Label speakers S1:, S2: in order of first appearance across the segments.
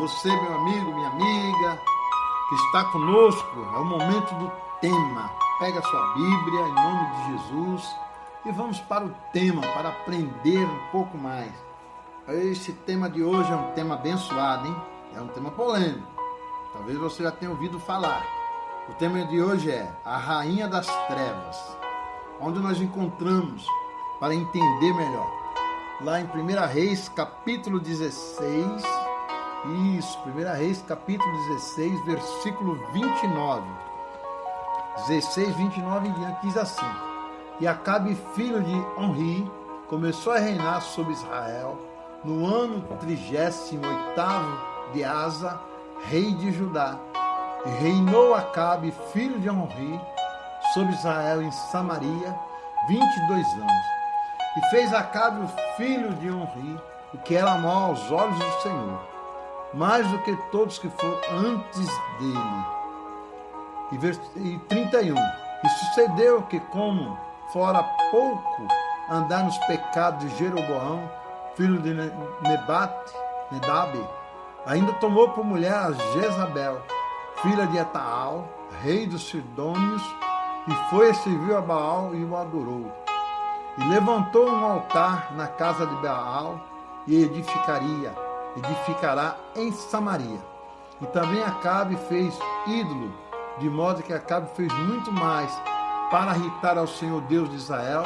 S1: você, meu amigo, minha amiga, que está conosco. É o momento do tema. Pega a sua Bíblia, em nome de Jesus, e vamos para o tema, para aprender um pouco mais. Esse tema de hoje é um tema abençoado, hein? É um tema polêmico. Talvez você já tenha ouvido falar. O tema de hoje é a Rainha das Trevas, onde nós encontramos para entender melhor. Lá em 1 Reis, capítulo 16, 1 Reis, capítulo 16, versículo 29. 16, 29 em diante diz assim: E Acabe, filho de Onri, começou a reinar sobre Israel no ano 38º de Asa, rei de Judá. E reinou Acabe, filho de Onri, sobre Israel em Samaria 22 anos. E fez Acabe, o filho de Onri, o que era mal aos olhos do Senhor, mais do que todos que foram antes dele. E 31. E sucedeu que, como fora pouco andar nos pecados de Jeroboão, filho de Nedabe, ainda tomou por mulher a Jezabel, filha de Etaal, rei dos Sidônios, e foi e serviu a Baal e o adorou. E levantou um altar na casa de Baal e edificará em Samaria. E também Acabe fez ídolo, de modo que Acabe fez muito mais para irritar ao Senhor Deus de Israel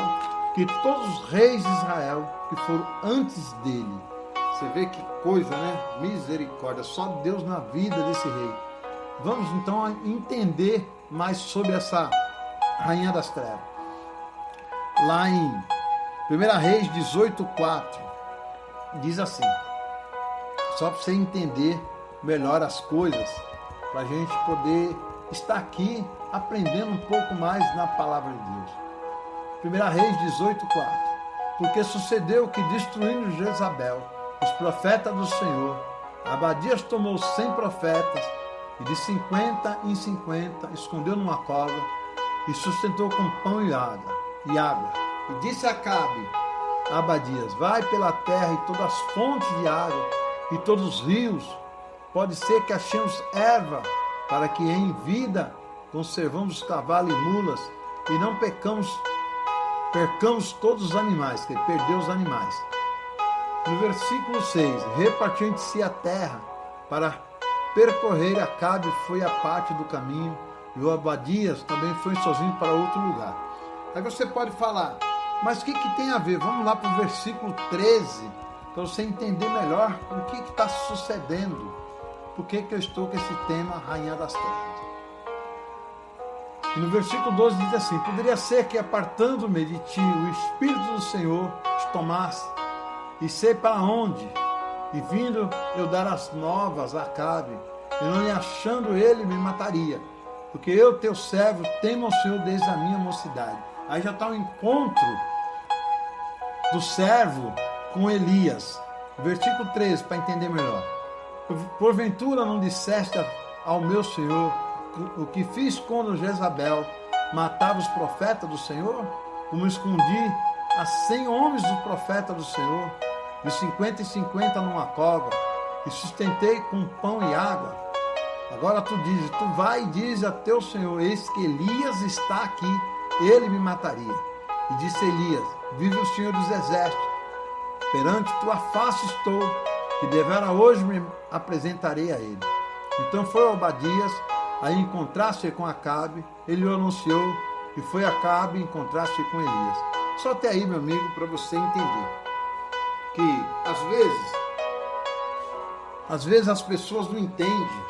S1: que todos os reis de Israel que foram antes dele. Você vê que coisa, né? Misericórdia, só Deus na vida desse rei. Vamos então entender mais sobre essa Rainha das Trevas. Lá em 1 Reis 18:4 diz assim, só para você entender melhor as coisas, para a gente poder estar aqui aprendendo um pouco mais na palavra de Deus. 1 Reis 18:4. Porque sucedeu que, destruindo Jezabel os profetas do Senhor, Abadias tomou 100 profetas e de 50 em 50 escondeu numa cova e sustentou com pão e água. E disse a Acabe, Abadias, vai pela terra e todas as fontes de água e todos os rios, pode ser que achemos erva, para que em vida conservamos os cavalos e mulas e não percamos todos os animais, que perdeu os animais. No versículo 6, repartiu entre si a terra para percorrer. Acabe foi a parte do caminho e o Abadias também foi sozinho para outro lugar. Aí você pode falar, mas o que tem a ver? Vamos lá para o versículo 13, para você entender melhor o que está sucedendo. Por que eu estou com esse tema, Rainha das Trevas? E no versículo 12 diz assim, poderia ser que, apartando-me de ti, o Espírito do Senhor te tomasse, e sei para onde, e vindo eu dar as novas a Acabe, e não lhe achando ele, me mataria, porque eu, teu servo, temo ao Senhor desde a minha mocidade. Aí já está o encontro do servo com Elias. Versículo 13, para entender melhor. Porventura não disseste ao meu Senhor o que fiz quando Jezabel matava os profetas do Senhor? Como escondi a 100 homens dos profetas do Senhor, de 50 em 50 numa cova, e sustentei com pão e água. Agora tu dizes, tu vai e diz a teu Senhor, eis que Elias está aqui, ele me mataria. E disse Elias, vive o Senhor dos Exércitos, perante tua face estou, que devera hoje me apresentarei a ele. Então foi Obadias a encontrar-se com Acabe, ele o anunciou, e foi Acabe encontrar-se com Elias. Só até aí, meu amigo, para você entender que às vezes as pessoas não entendem,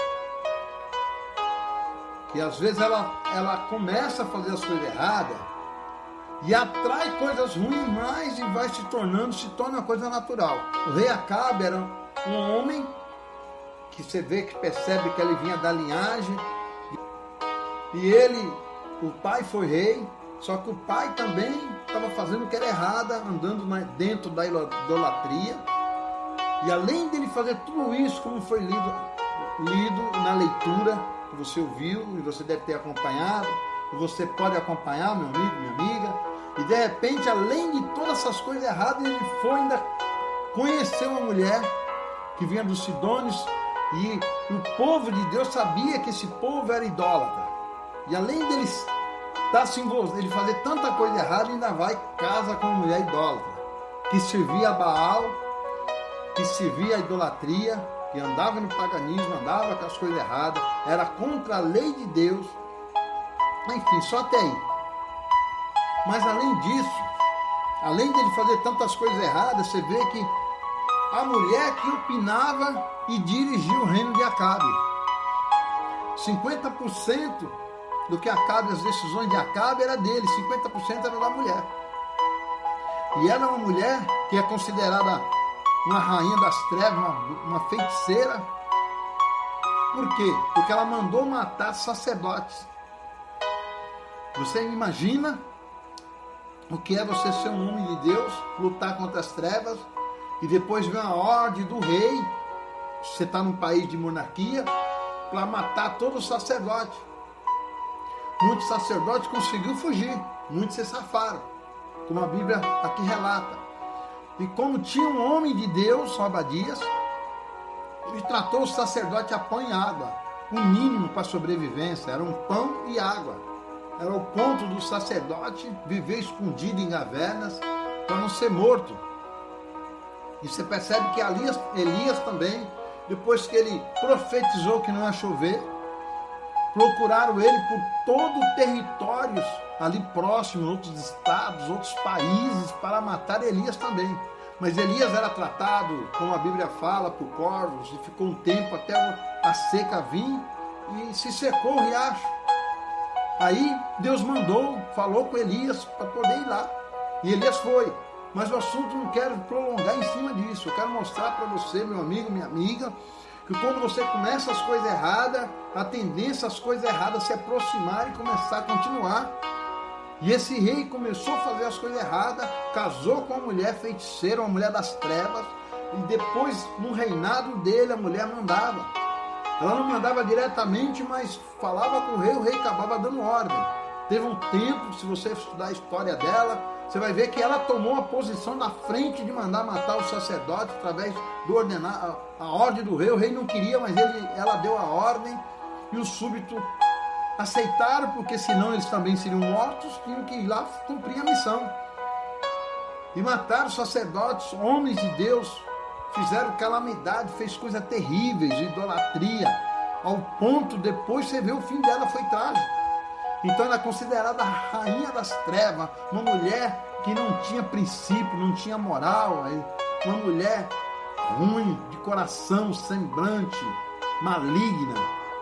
S1: que às vezes ela começa a fazer as coisas erradas e atrai coisas ruins mais e vai se torna uma coisa natural. O rei Acabe era um homem que você vê, que percebe que ele vinha da linhagem, e o pai foi rei, só que o pai também estava fazendo o que era errado, andando dentro da idolatria, e além dele fazer tudo isso, como foi lido na leitura, que você ouviu, e você deve ter acompanhado, e você pode acompanhar, meu amigo, minha amiga, e de repente, além de todas essas coisas erradas, ele foi ainda conhecer uma mulher que vinha dos Sidônios, E o povo de Deus sabia que esse povo era idólatra. E além deles estar se envolvendo, ele fazer tanta coisa errada, ainda vai casa com uma mulher idólatra, que servia a Baal, que servia a idolatria, que andava no paganismo, andava com as coisas erradas, era contra a lei de Deus. Enfim, só até aí. Mas além disso, além dele fazer tantas coisas erradas, você vê que a mulher que opinava e dirigia o reino de Acabe. 50% do que Acabe, as decisões de Acabe era dele, 50% era da mulher. E ela é uma mulher que é considerada uma rainha das trevas, uma feiticeira. Por quê? Porque ela mandou matar sacerdotes. Você imagina o que é você ser um homem de Deus, lutar contra as trevas, e depois vem a ordem do rei, você está num país de monarquia, para matar todo o sacerdote. Muitos sacerdotes conseguiram fugir, muitos se safaram, como a Bíblia aqui relata. E como tinha um homem de Deus, Obadias, ele tratou o sacerdote a pão e água, o mínimo para a sobrevivência, era um pão e água. Era o ponto do sacerdote viver escondido em cavernas para não ser morto. E você percebe que Elias também, depois que ele profetizou que não ia chover, procuraram ele por todo o território ali próximo, outros estados, outros países, para matar Elias também. Mas Elias era tratado, como a Bíblia fala, por corvos, e ficou um tempo até a seca vir e se secou o riacho. Aí Deus falou com Elias para poder ir lá. E Elias foi. Mas o assunto não quero prolongar em cima disso. Eu quero mostrar para você, meu amigo, minha amiga, que quando você começa as coisas erradas, a tendência às coisas erradas se aproximar e começar a continuar. E esse rei começou a fazer as coisas erradas, casou com uma mulher feiticeira, uma mulher das trevas, e depois, no reinado dele, a mulher mandava. Ela não mandava diretamente, mas falava com o rei acabava dando ordem. Teve um tempo, se você estudar a história dela, você vai ver que ela tomou a posição na frente de mandar matar os sacerdotes através do ordenar, a ordem do rei. O rei não queria, mas ela deu a ordem e os súbitos aceitaram, porque senão eles também seriam mortos, tinham que ir lá cumprir a missão. E mataram os sacerdotes, homens de Deus, fizeram calamidade, fez coisas terríveis, idolatria, ao ponto depois você vê o fim dela foi trágico. Então ela é considerada a rainha das trevas, uma mulher que não tinha princípio, não tinha moral, uma mulher ruim, de coração, semblante, maligna,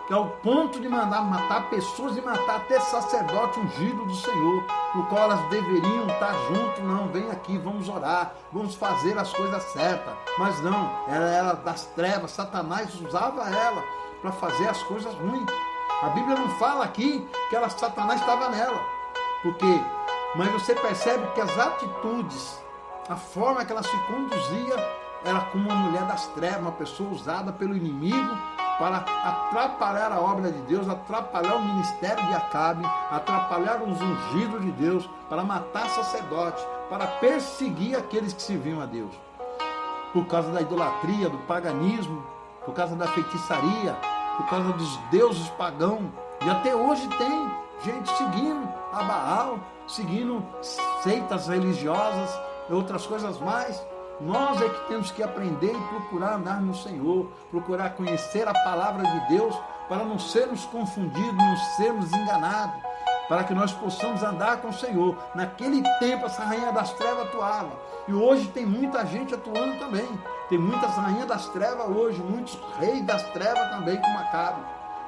S1: que ao ponto de mandar matar pessoas e matar até sacerdote ungido do Senhor, no qual elas deveriam estar junto. Não, vem aqui, vamos orar, vamos fazer as coisas certas. Mas não, ela era das trevas, Satanás usava ela para fazer as coisas ruins. A Bíblia não fala aqui que Satanás estava nela. Por quê? Mas você percebe que as atitudes, a forma que ela se conduzia, era como uma mulher das trevas, uma pessoa usada pelo inimigo para atrapalhar a obra de Deus, atrapalhar o ministério de Acabe, atrapalhar os ungidos de Deus, para matar sacerdotes, para perseguir aqueles que serviam a Deus. Por causa da idolatria, do paganismo, por causa da feitiçaria, por causa dos deuses pagãos. E até hoje tem gente seguindo a Baal, seguindo seitas religiosas e outras coisas mais. Nós é que temos que aprender e procurar andar no Senhor, procurar conhecer a palavra de Deus, para não sermos confundidos, não sermos enganados, para que nós possamos andar com o Senhor. Naquele tempo essa rainha das trevas atuava, e hoje tem muita gente atuando também. Tem muitas rainhas das trevas hoje, muitos reis das trevas também, como Acabe.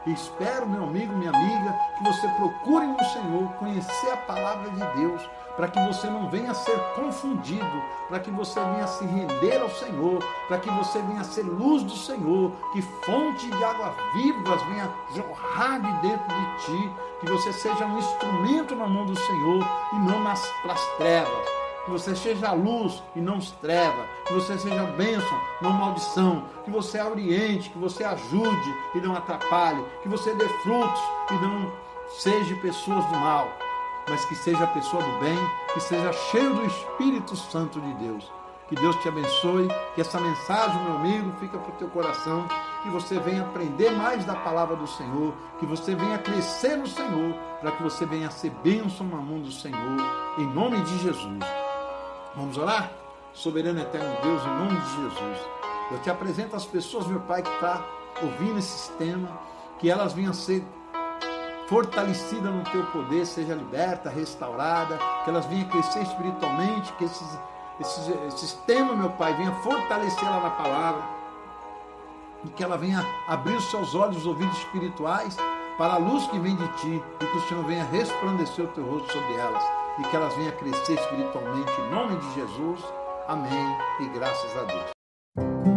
S1: E espero, meu amigo, minha amiga, que você procure no Senhor conhecer a palavra de Deus, para que você não venha a ser confundido, para que você venha a se render ao Senhor, para que você venha a ser luz do Senhor, que fonte de águas vivas venha jorrar de dentro de ti, que você seja um instrumento na mão do Senhor e não nas trevas. Que você seja luz e não treva, que você seja bênção, não maldição, que você oriente, que você ajude e não atrapalhe, que você dê frutos e não seja pessoas do mal, mas que seja pessoa do bem, que seja cheio do Espírito Santo de Deus. Que Deus te abençoe, que essa mensagem, meu amigo, fica para o teu coração, que você venha aprender mais da palavra do Senhor, que você venha crescer no Senhor, para que você venha ser bênção na mão do Senhor, em nome de Jesus. Vamos orar? Soberano eterno Deus, em nome de Jesus, eu te apresento as pessoas, meu Pai, que está ouvindo esse sistema, que elas venham ser fortalecidas no teu poder, seja liberta, restaurada, que elas venham crescer espiritualmente, que esse tema, meu Pai, venha fortalecer ela na palavra, e que ela venha abrir os seus olhos, os ouvidos espirituais, para a luz que vem de Ti, e que o Senhor venha resplandecer o Teu rosto sobre elas, e que elas venham crescer espiritualmente, em nome de Jesus. Amém, e graças a Deus.